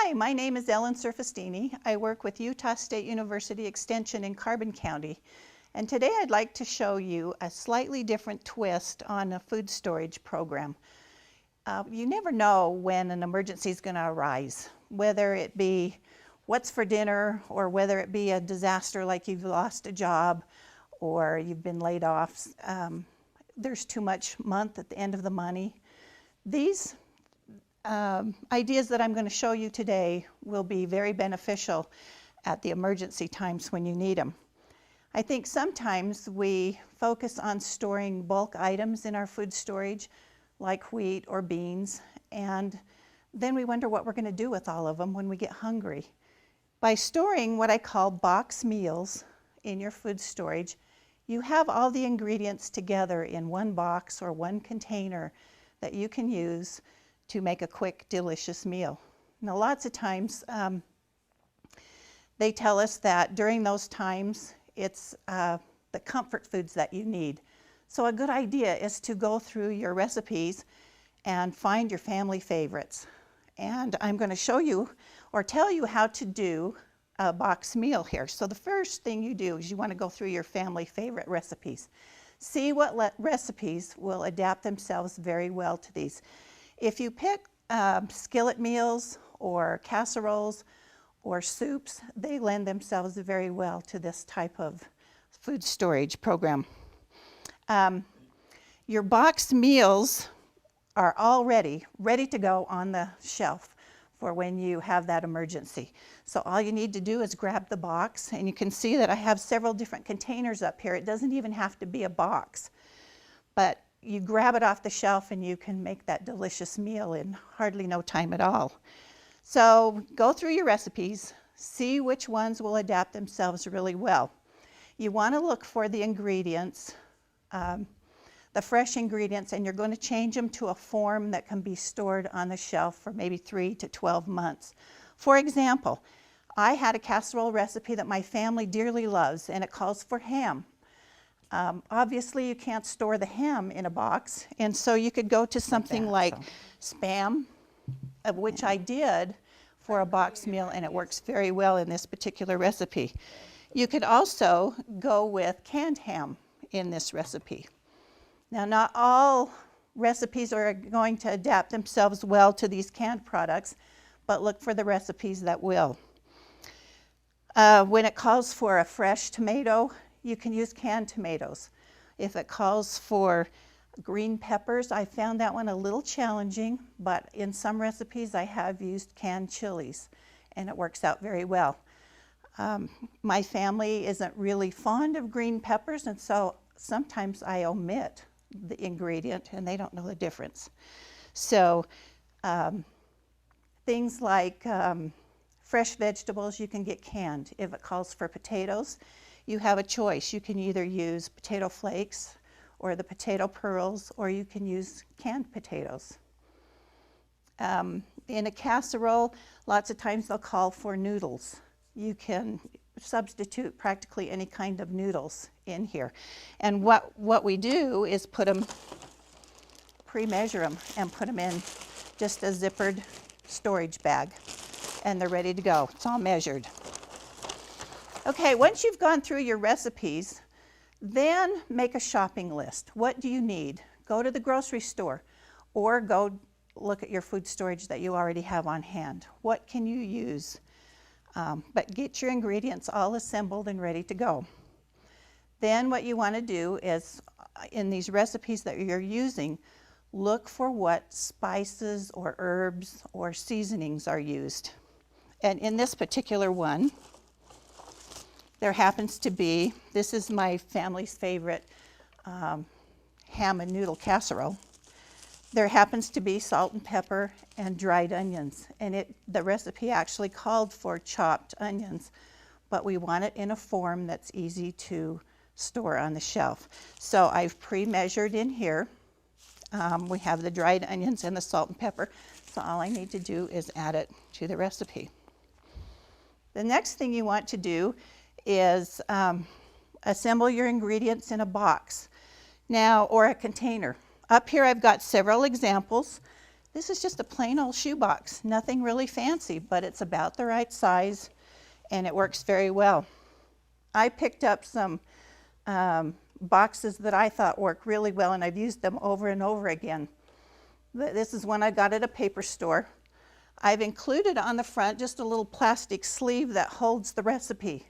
Hi, my name is Ellen Surfestini. I work with Utah State University Extension in Carbon County. And today I'd like to show you a slightly different twist on a food storage program. You never know when an emergency is going to arise, whether it be what's for dinner or whether it be a disaster like you've lost a job or you've been laid off. There's too much month at the end of the money. These ideas that I'm going to show you today will be very beneficial at the emergency times when you need them. I think sometimes we focus on storing bulk items in our food storage, like wheat or beans, and then we wonder what we're going to do with all of them when we get hungry. By storing what I call box meals in your food storage, you have all the ingredients together in one box or one container that you can use to make a quick, delicious meal. Now, lots of times they tell us that during those times, it's the comfort foods that you need. So a good idea is to go through your recipes and find your family favorites. And I'm going to show you or tell you how to do a box meal here. So the first thing you do is you want to go through your family favorite recipes. See what recipes will adapt themselves very well to these. If you pick skillet meals or casseroles or soups, they lend themselves very well to this type of food storage program. Your boxed meals are all ready to go on the shelf for when you have that emergency. So all you need to do is grab the box, and you can see that I have several different containers up here. It doesn't even have to be a box, but you grab it off the shelf and you can make that delicious meal in hardly no time at all. So go through your recipes, see which ones will adapt themselves really well. You want to look for the ingredients, the fresh ingredients, and you're going to change them to a form that can be stored on the shelf for maybe 3 to 12 months. For example, I had a casserole recipe that my family dearly loves, and it calls for ham. Obviously, you can't store the ham in a box, and so you could go to something like Spam, which I did for a box meal, and it works very well in this particular recipe. You could also go with canned ham in this recipe. Now, not all recipes are going to adapt themselves well to these canned products, but look for the recipes that will. When it calls for a fresh tomato, you can use canned tomatoes. If it calls for green peppers, I found that one a little challenging, but in some recipes I have used canned chilies, and it works out very well. My family isn't really fond of green peppers, and so sometimes I omit the ingredient, and they don't know the difference. So things like fresh vegetables you can get canned. If it calls for potatoes, you have a choice. You can either use potato flakes or the potato pearls, or you can use canned potatoes. In a casserole, lots of times they'll call for noodles. You can substitute practically any kind of noodles in here. And what we do is pre-measure them and put them in just a zippered storage bag, and they're ready to go. It's all measured. Okay, once you've gone through your recipes, then make a shopping list. What do you need? Go to the grocery store or go look at your food storage that you already have on hand. What can you use? But get your ingredients all assembled and ready to go. Then what you want to do is, in these recipes that you're using, look for what spices or herbs or seasonings are used. And in this particular one, there happens to be, this is my family's favorite ham and noodle casserole. There happens to be salt and pepper and dried onions, and the recipe actually called for chopped onions, but we want it in a form that's easy to store on the shelf. So I've pre-measured in here. We have the dried onions and the salt and pepper, so all I need to do is add it to the recipe. The next thing you want to do is assemble your ingredients in a box now, or a container. Up here I've got several examples. This is just a plain old shoebox, nothing really fancy, but it's about the right size and it works very well. I picked up some boxes that I thought work really well, and I've used them over and over again. This is one I got at a paper store. I've included on the front just a little plastic sleeve that holds the recipe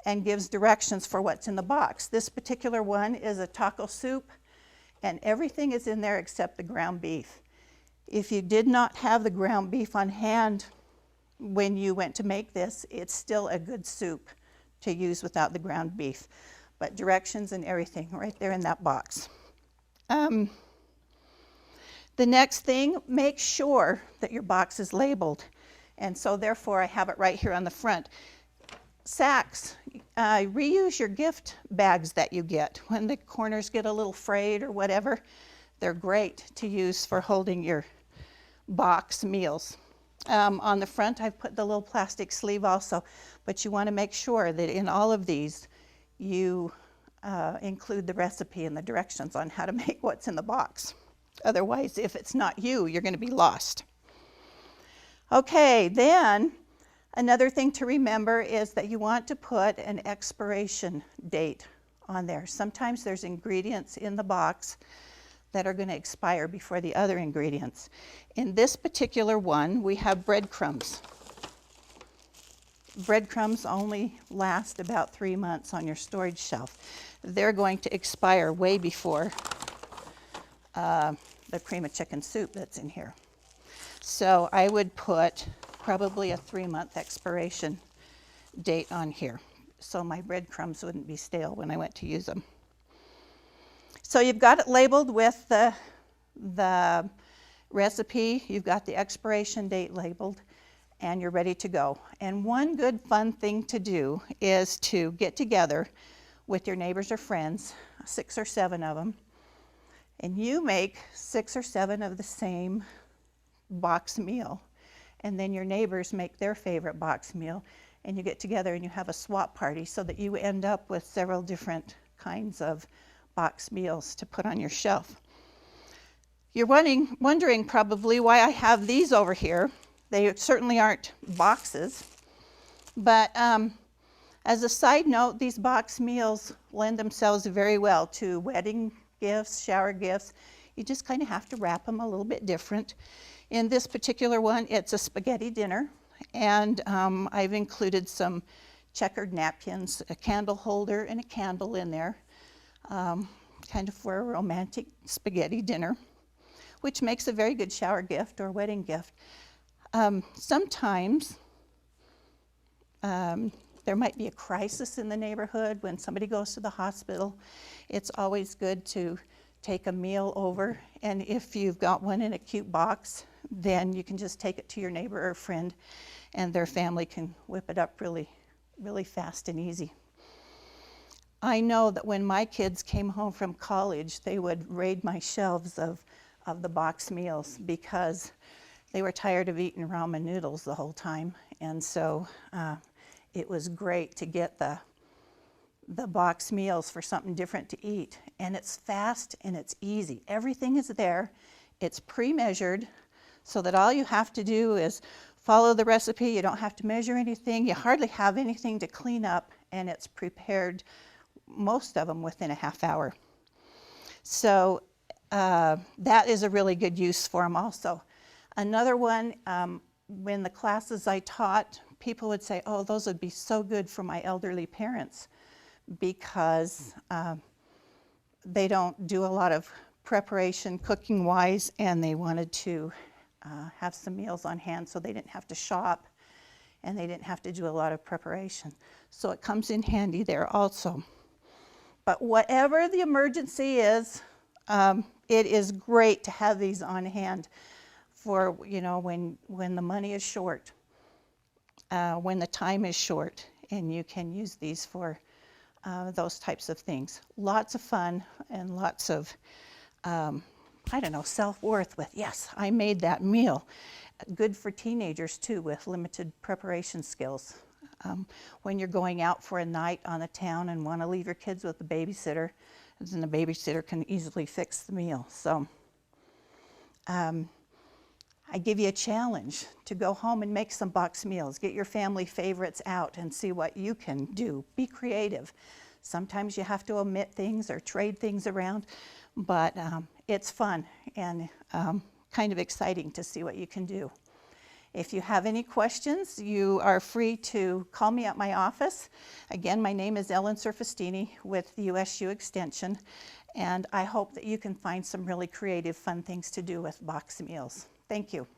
and gives directions for what's in the box. This particular one is a taco soup, and everything is in there except the ground beef. If you did not have the ground beef on hand when you went to make this, it's still a good soup to use without the ground beef. But directions and everything right there in that box. The next thing, make sure that your box is labeled. And so therefore I have it right here on the front. Sacks, reuse your gift bags that you get. When the corners get a little frayed or whatever, they're great to use for holding your box meals. On the front I've put the little plastic sleeve also, but you want to make sure that in all of these you include the recipe and the directions on how to make what's in the box. Otherwise, if it's not you, you're going to be lost. Okay, then another thing to remember is that you want to put an expiration date on there. Sometimes there's ingredients in the box that are going to expire before the other ingredients. In this particular one, we have breadcrumbs. Breadcrumbs only last about 3 months on your storage shelf. They're going to expire way before the cream of chicken soup that's in here. So I would put probably a 3-month expiration date on here, so my breadcrumbs wouldn't be stale when I went to use them. So you've got it labeled with the recipe, you've got the expiration date labeled, and you're ready to go. And one good fun thing to do is to get together with your neighbors or friends, 6 or 7 of them, and you make 6 or 7 of the same box meal. And then your neighbors make their favorite box meal, and you get together and you have a swap party so that you end up with several different kinds of box meals to put on your shelf. You're wondering probably why I have these over here. They certainly aren't boxes, but as a side note, these box meals lend themselves very well to wedding gifts, shower gifts. You just kind of have to wrap them a little bit different. In this particular one, it's a spaghetti dinner, and I've included some checkered napkins, a candle holder, and a candle in there, kind of for a romantic spaghetti dinner, which makes a very good shower gift or wedding gift. Sometimes there might be a crisis in the neighborhood when somebody goes to the hospital. It's always good to take a meal over, and if you've got one in a cute box, then you can just take it to your neighbor or friend, and their family can whip it up really, really fast and easy. I know that when my kids came home from college, they would raid my shelves of the box meals because they were tired of eating ramen noodles the whole time, and so it was great to get the box meals for something different to eat. And it's fast and it's easy. Everything is there. It's pre-measured so that all you have to do is follow the recipe. You don't have to measure anything. You hardly have anything to clean up, and it's prepared, most of them, within a half hour. So that is a really good use for them also. Another one, when the classes I taught, people would say, oh, those would be so good for my elderly parents, because they don't do a lot of preparation cooking wise, and they wanted to have some meals on hand so they didn't have to shop and they didn't have to do a lot of preparation. So it comes in handy there also. But whatever the emergency is, it is great to have these on hand for, you know, when the money is short, when the time is short, and you can use these for those types of things. Lots of fun and lots of, I don't know, self-worth with, yes, I made that meal. Good for teenagers too, with limited preparation skills. When you're going out for a night on the town and want to leave your kids with a babysitter, then the babysitter can easily fix the meal. So I give you a challenge to go home and make some box meals. Get your family favorites out and see what you can do. Be creative. Sometimes you have to omit things or trade things around, but it's fun and kind of exciting to see what you can do. If you have any questions, you are free to call me at my office. Again, my name is Ellen Surfestini with the USU Extension, and I hope that you can find some really creative, fun things to do with box meals. Thank you.